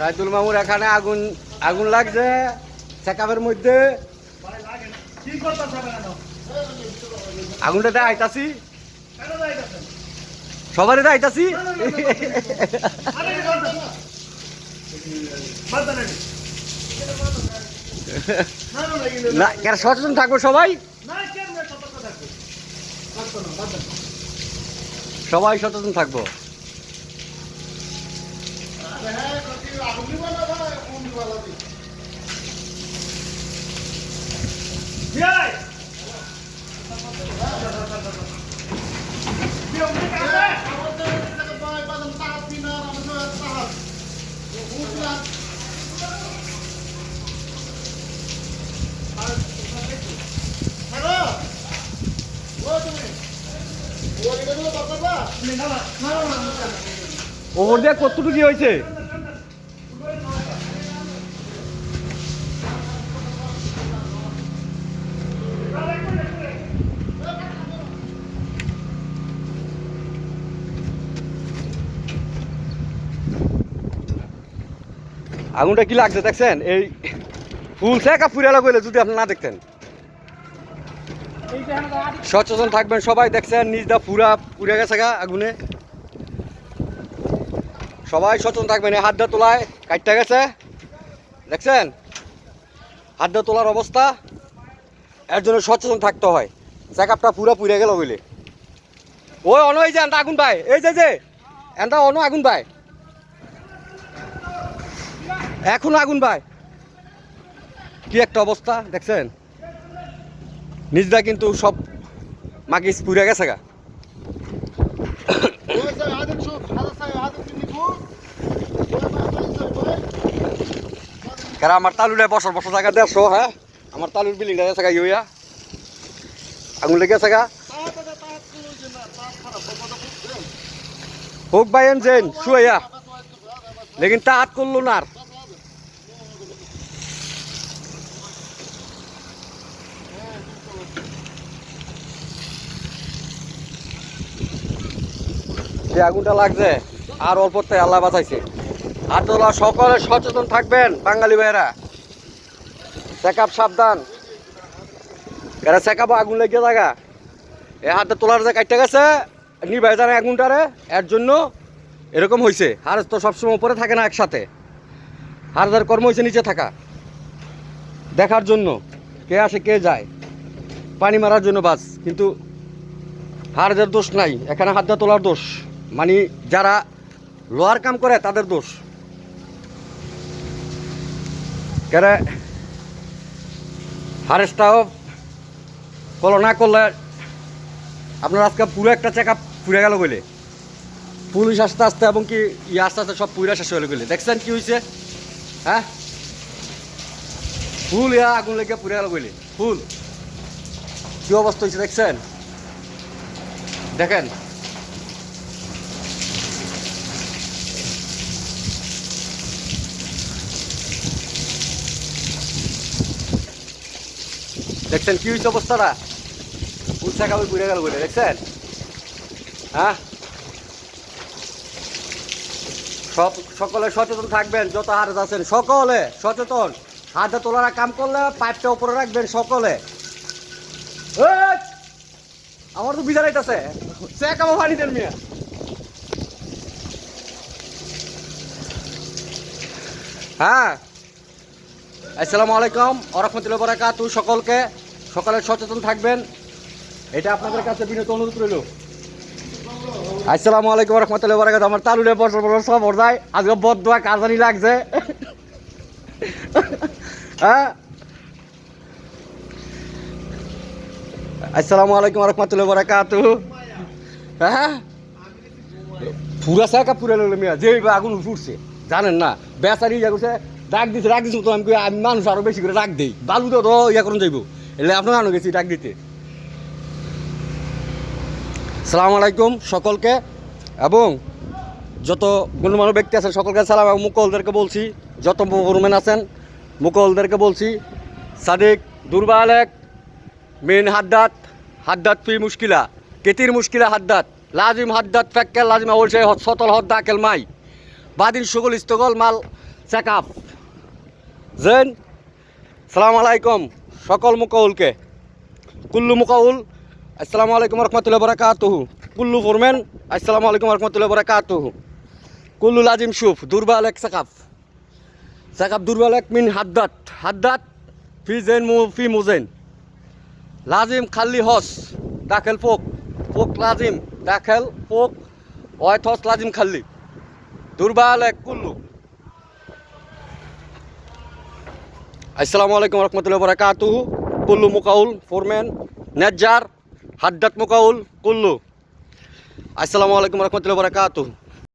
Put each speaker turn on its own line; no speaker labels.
সাইদুল মামুর এখানে আগুন আগুন লাগছে চেকআপের মধ্যে। আগুনটা দেয় আইতাছি, সবারই দেয় আইতাছি। না কেন সচেতন থাকবো সবাই, সবাই সচেতন থাকবো। ওপর দিয়ে কতটুকু কি হয়েছে? আগুনটা কি লাগছে দেখছেন? এই ফুল চেকা ফুরিয়ালা কইলে যদি আপনি না দেখতেন। সচেতন থাকবেন সবাই। দেখছেন নিজদা পুরা পুড়ে গেছে গা আগুনে। সবাই সচেতন থাকবেন। এই হাতটা তোলায় কাটটা গেছে দেখছেন, হাতটা তোলার অবস্থা। এর জন্য সচেতন থাকতে হয়। চেকআপটা পুরা পুড়ে গেল বলে। ওই অন এই যে এনটা আগুন পায়, এই যে এনটা অন আগুন পায়, এখনো আগুন পায়। কি একটা অবস্থা দেখছেন? নিজদা কিন্তু সব মাকিস পুড়ে গেছে গা। কারণ আমার তালুরে বছর বছর জায়গা 150, হ্যাঁ আমার তালুর বিল্ডিংটা গেছে গা ইয়া আগুন লেগে গেছে গা। হোক ভাই এনজেন শুয়া লেকিন তা হাত করলো না। আর যে আগুনটা লাগছে আর অল্পতে আল্লাহ বাঁচাইছে। আর তোলা সকলে সচেতন থাকবেন বাঙালি ভাইয়েরা। চেকআপ সাবধান, এরা চেকআপ আগুন লেগে থাকা। এ হাতে তোলার যে কাটতে গেছে নিভাই জানে আগুনটারে, এর জন্য এরকম হয়েছে। আর তো সবসময় উপরে থাকে না একসাথে, হারদার কর্ম হয়েছে নিচে থাকা, দেখার জন্য কে আসে কে যায়, পানি মারার জন্য বাস। কিন্তু হারদের দোষ নাই এখানে, হাতটা তোলার দোষ। মানে যারা লোহার কাম করে তাদের দোষ। কেন হারেসটাও ফলো না করলে আপনার আজকে পুরো একটা চেকআপ পুড়ে গেল বলে, পুলিশ আস্তে আস্তে এবং কি আস্তে আস্তে সব পুরা শেষ হয়ে গেলে। দেখছেন কি হয়েছে? হ্যাঁ ফুল আগুন লেগে পুড়ে গেল বলে, ফুল কি অবস্থা হয়েছে দেখছেন? দেখেন দেখছেন কি হয়েছে অবস্থাটা? ফুল চেকআপ পুড়ে গেল বলে দেখছেন? হ্যাঁ সকলে সচেতন থাকবেন। যত হারে আছেন সকলে সচেতন। হাতে তোলারা কাম করলে পাইপটা উপরে রাখবেন সকলে। আমার তো বিজা রাইতেছে চেকআপ পানি দেন মিয়া। হ্যাঁ আসসালামু আলাইকুম ওয়া রাহমাতুল্লাহি ওয়া বারাকাতুহু। সকলকে সকালে সচেতন থাকবেন, এটা আপনাদের কাছে বিনীত অনুরোধ রইল। আসসালামু আলাইকুম ওয়া রাহমাতুল্লাহি ওয়া বারাকাতুহু। আমার তালুরে বছর বছর সব যায় আজকে বদদোয়া কাজানি লাগছে। হ্যাঁ আসসালামু আলাইকুম ওয়া রাহমাতুল্লাহি ওয়া বারাকাতুহু। হ্যাঁ পুরা চেকআপ পুরে লইল মিয়া, যে আগুন ফুটছে জানেন না। বেচারি ইয়া করছে ডাক দিছে, রাখ দিছো তো আমি মানুষ আরো বেশি করে রাখ দেই, বালু তো ইয়া করুন যাইব। এলে আপনার আনো গেছি ডাক দিতে। সালাম আলাইকুম সকলকে, এবং যত গণ্যমান্য ব্যক্তি আছেন সকলকে সালাম। এবং মুকলদেরকে বলছি, যত ফোরম্যান আছেন মুকলদেরকে বলছি, সাদিক দুর্বালেক মেন হাদ্দাত হাদ্দাত ফি মুশকিলা কেতির মুশকিলা হাদ্দাত লাজিম হাদ্দাত ফেক্কেল লাজিম অবশ্যই সতল হদ্দা কেল মাই বাদিন সকল ইস্তগল মাল চেক আপ জেন সালাম আলাইকুম সকল মুকাউলকে কুল্লু মুকাউল আসসালামু আলাইকুম রহমতুল্লাহ বারাকাতুহু কুল্লু ফোরম্যান আসসালামু আলাইকুম রহমতুল্লাহ বারাকাতুহু কুল্লু লাজিম শুফ দুর্বল এক চেক আপ দুর্বল এক মিন হাদ্দাত ফি জেন ফি মুজেন লাজিম খাল্লি হস দাখেল ফোক লাজিম দাখেল ফোক ওয়াইথ হস লাজিম খাল্লি দুর্বল এক কুল্লু আসসালামু আলাইকুম রহমতুল্লাহ বারাকাতুহু কুল্লু মুকাউল ফোরম্যান নেজ্জার হাদ্দাত মুকাউল কুল্লু আসসালামু আলাইকুম রহমতুল্লাহ বারাকাতুহু